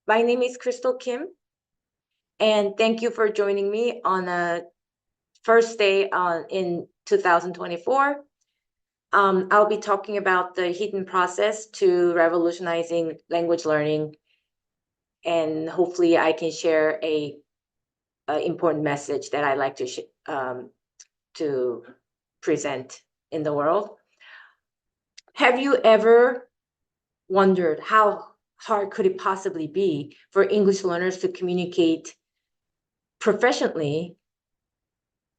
My name is Crystal Kim, and thank you for joining me on a first day in 2024. I'll be talking about the hidden process to revolutionizing language learning, and hopefully I can share a important message that I like to present in the world. Have you ever wondered how hard could it possibly be for English learners to communicate professionally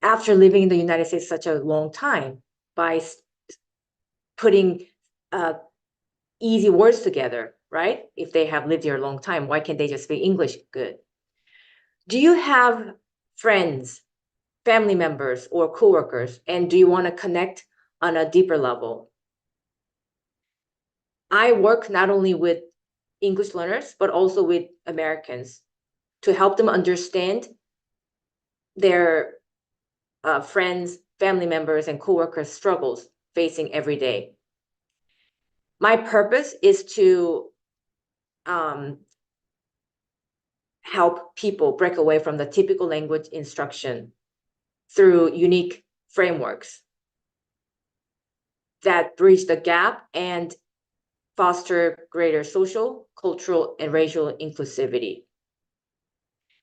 after living in the United States such a long time by putting easy words together, right? If they have lived here a long time, why can't they just speak English good? Do you have friends, family members, or coworkers, and do you want to connect on a deeper level? I work not only with English learners, but also with Americans to help them understand their friends, family members, and coworkers' struggles facing every day. My purpose is to help people break away from the typical language instruction through unique frameworks that bridge the gap and foster greater social, cultural, and racial inclusivity.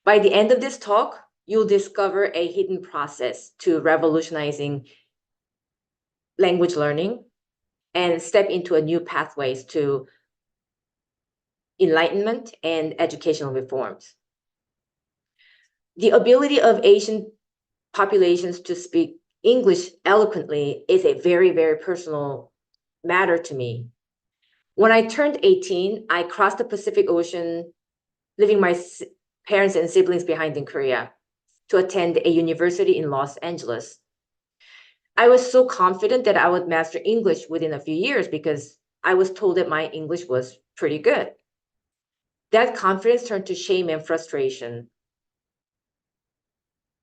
By the end of this talk, you'll discover a hidden process to revolutionizing language learning and step into a new pathways to enlightenment and educational reforms. The ability of Asian populations to speak English eloquently is a very, very personal matter to me. When I turned 18, I crossed the Pacific Ocean, leaving my parents and siblings behind in Korea to attend a university in Los Angeles. I was so confident that I would master English within a few years because I was told that my English was pretty good. That confidence turned to shame and frustration.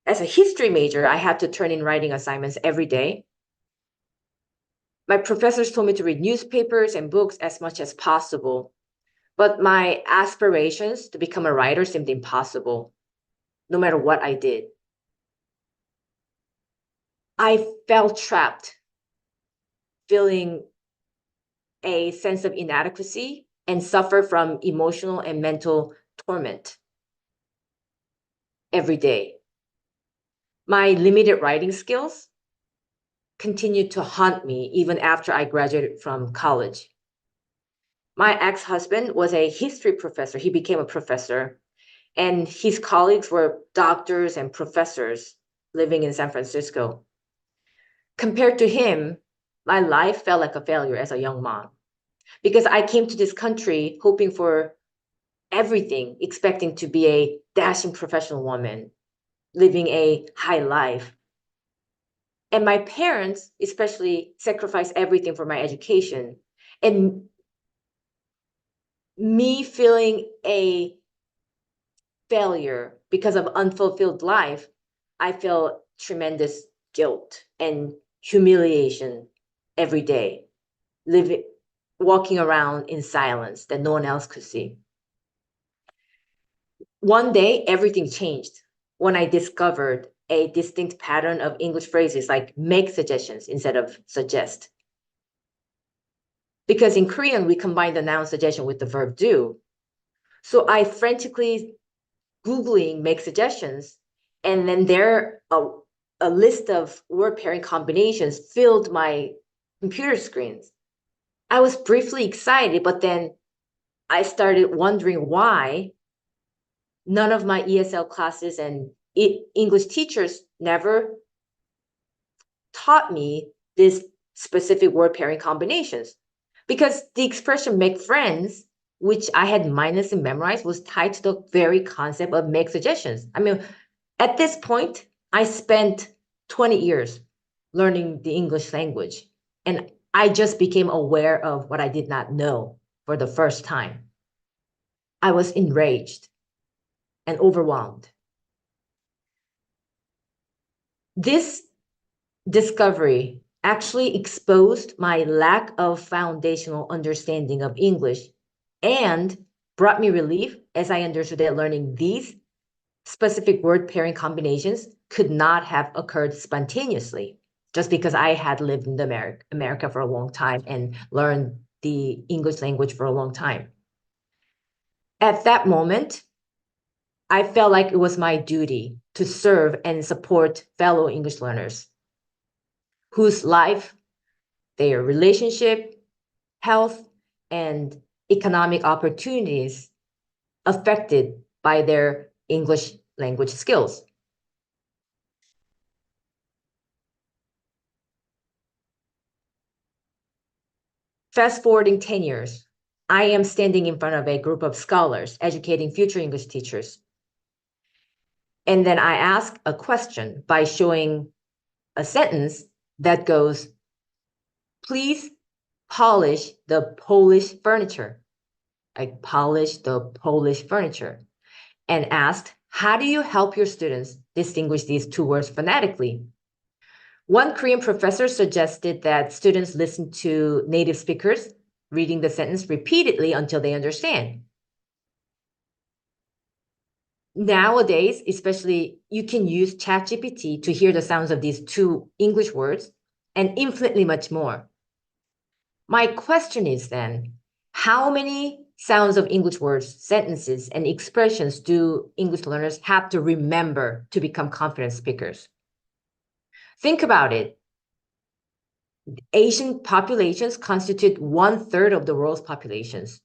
As a history major, I had to turn in writing assignments every day. My professors told me to read newspapers and books as much as possible, but my aspirations to become a writer seemed impossible, no matter what I did. I felt trapped, feeling a sense of inadequacy and suffer from emotional and mental torment every day. My limited writing skills continued to haunt me even after I graduated from college. My ex-husband was a history professor. He became a professor, and his colleagues were doctors and professors living in San Francisco. Compared to him, my life felt like a failure as a young mom because I came to this country hoping for everything, expecting to be a dashing professional woman, living a high life. And my parents especially sacrificed everything for my education. And me feeling a failure because of unfulfilled life, I feel tremendous guilt and humiliation every day, walking around in silence that no one else could see. One day, everything changed when I discovered a distinct pattern of English phrases like make suggestions instead of suggest. Because in Korean, we combine the noun suggestion with the verb do. So I frantically Googling make suggestions, and then a list of word pairing combinations filled my computer screens. I was briefly excited, but then I started wondering why none of my ESL classes and English teachers never taught me this specific word pairing combinations. Because the expression make friends, which I had mindlessly memorized, was tied to the very concept of make suggestions. I mean, at this point, I spent 20 years learning the English language, and I just became aware of what I did not know for the first time. I was enraged and overwhelmed. This discovery actually exposed my lack of foundational understanding of English and brought me relief as I understood that learning these specific word pairing combinations could not have occurred spontaneously just because I had lived in America for a long time and learned the English language for a long time. At that moment, I felt like it was my duty to serve and support fellow English learners whose life, their relationship, health, and economic opportunities affected by their English language skills. Fast forwarding 10 years, I am standing in front of a group of scholars educating future English teachers. And then I ask a question by showing a sentence that goes, please polish the Polish furniture. I polish the Polish furniture and asked, how do you help your students distinguish these two words phonetically? One Korean professor suggested that students listen to native speakers reading the sentence repeatedly until they understand. Nowadays, especially, you can use ChatGPT to hear the sounds of these two English words and infinitely much more. My question is then, how many sounds of English words, sentences, and expressions do English learners have to remember to become confident speakers? Think about it. Asian populations constitute 1/3 of the world's populations.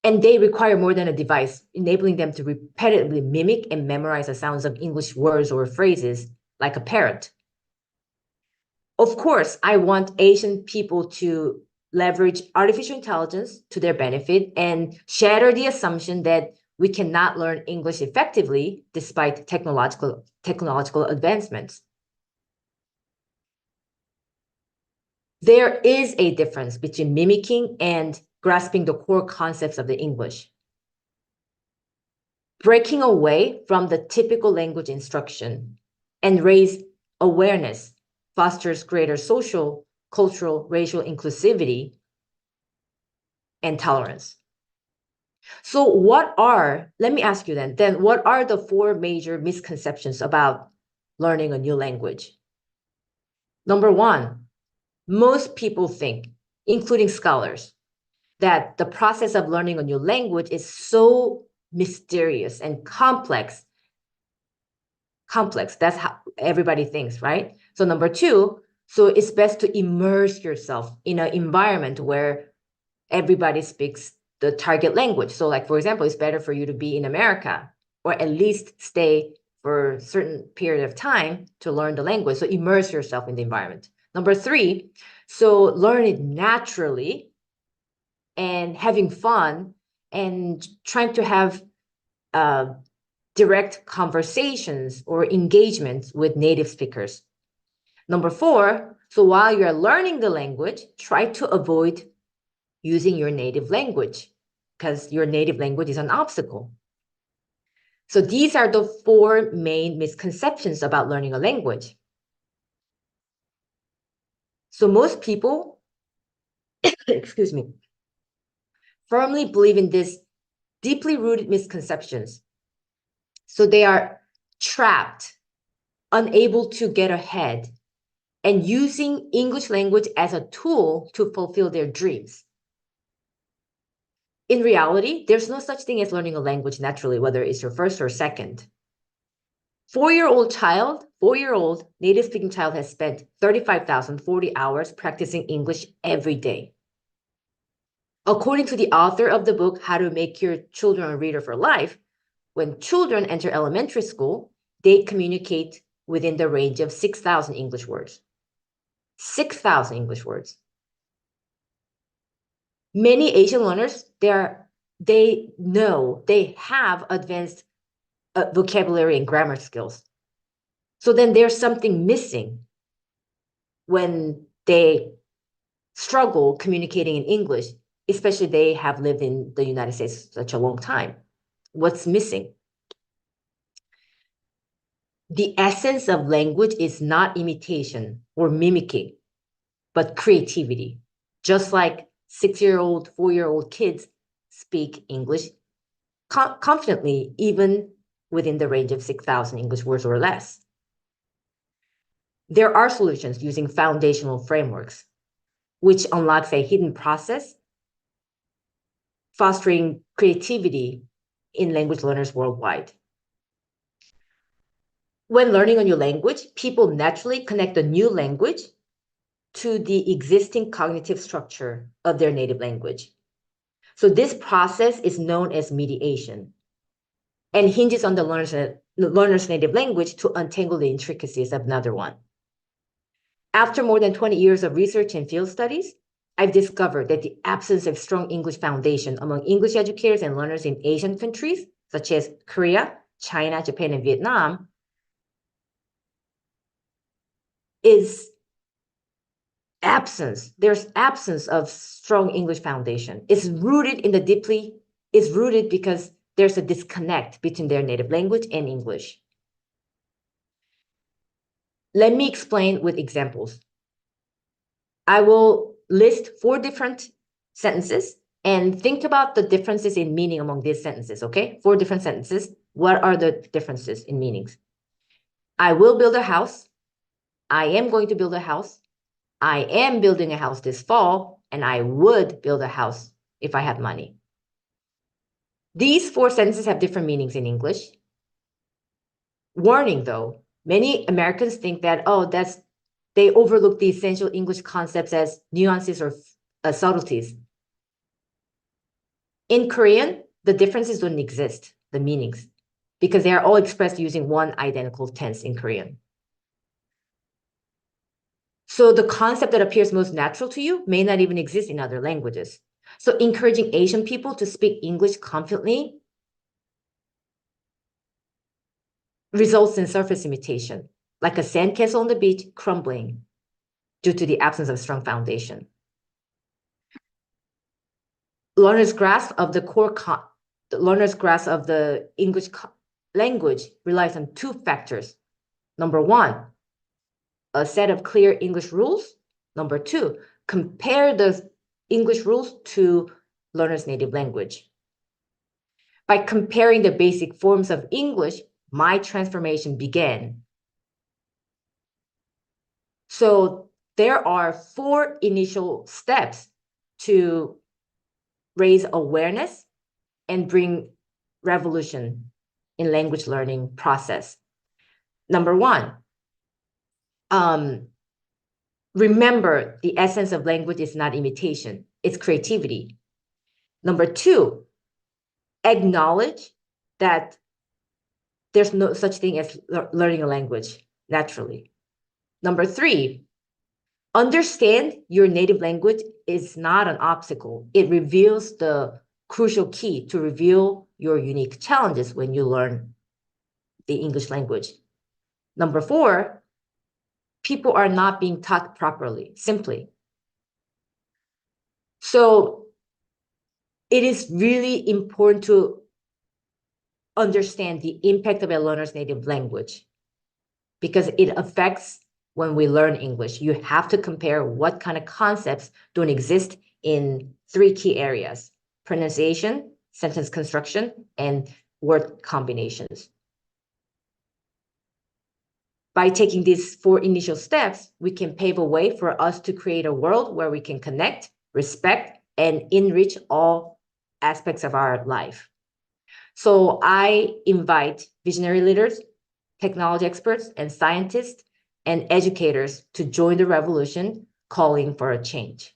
And they require more than a device, enabling them to repetitively mimic and memorize the sounds of English words or phrases like a parrot. Of course, I want Asian people to leverage artificial intelligence to their benefit and shatter the assumption that we cannot learn English effectively despite technological advancements. There is a difference between mimicking and grasping the core concepts of the English. Breaking away from the typical language instruction and raise awareness fosters greater social, cultural, racial inclusivity and tolerance. So let me ask you then what are the 4 major misconceptions about learning a new language? Number 1, most people think, including scholars, that the process of learning a new language is so mysterious and complex. That's how everybody thinks, right? So number 2, so it's best to immerse yourself in an environment where everybody speaks the target language. So like, for example, it's better for you to be in America or at least stay for a certain period of time to learn the language. So immerse yourself in the environment. Number 3, so learn it naturally and having fun and trying to have direct conversations or engagements with native speakers. Number 4, so while you're learning the language, try to avoid using your native language because your native language is an obstacle. So these are the 4 main misconceptions about learning a language. So most people, excuse me, firmly believe in these deeply rooted misconceptions. So they are trapped, unable to get ahead, and using English language as a tool to fulfill their dreams. In reality, there's no such thing as learning a language naturally, whether it's your first or second. 4-year-old native speaking child has spent 35,040 hours practicing English every day. According to the author of the book, How to Make Your Children a Reader for Life, when children enter elementary school, they communicate within the range of 6,000 English words. 6,000 English words. Many Asian learners, they have advanced vocabulary and grammar skills. So then there's something missing when they struggle communicating in English, especially they have lived in the United States such a long time. What's missing? The essence of language is not imitation or mimicking, but creativity. Just like 6-year-old, 4-year-old kids speak English confidently, even within the range of 6,000 English words or less. There are solutions using foundational frameworks, which unlocks a hidden process, fostering creativity in language learners worldwide. When learning a new language, people naturally connect the new language to the existing cognitive structure of their native language. So this process is known as mediation and hinges on the learner's native language to untangle the intricacies of another one. After more than 20 years of research and field studies, I've discovered that the absence of strong English foundation among English educators and learners in Asian countries, such as Korea, China, Japan, and Vietnam, is there's absence of strong English foundation. It's rooted because there's a disconnect between their native language and English. Let me explain with examples. I will list 4 different sentences and think about the differences in meaning among these sentences, okay? 4 different sentences. What are the differences in meanings? I will build a house. I am going to build a house. I am building a house this fall, and I would build a house if I had money. These 4 sentences have different meanings in English. Warning though, many Americans think that, they overlook the essential English concepts as nuances or subtleties. In Korean, the differences don't exist, the meanings, because they are all expressed using one identical tense in Korean. So the concept that appears most natural to you may not even exist in other languages. So encouraging Asian people to speak English confidently results in surface imitation, like a sandcastle on the beach crumbling due to the absence of strong foundation. Learners' grasp of the English language relies on 2 factors. Number 1, a set of clear English rules. Number 2, compare the English rules to learners' native language. By comparing the basic forms of English, my transformation began. So there are 4 initial steps to raise awareness and bring revolution in language learning process. Number 1, remember the essence of language is not imitation, it's creativity. Number 2, acknowledge that there's no such thing as learning a language naturally. Number 3, understand your native language is not an obstacle. It reveals the crucial key to reveal your unique challenges when you learn the English language. Number 4, people are not being taught properly, simply. So it is really important to understand the impact of a learner's native language because it affects when we learn English. You have to compare what kind of concepts don't exist in 3 key areas: pronunciation, sentence construction, and word combinations. By taking these 4 initial steps, we can pave a way for us to create a world where we can connect, respect, and enrich all aspects of our life. So I invite visionary leaders, technology experts, and scientists and educators to join the revolution calling for a change.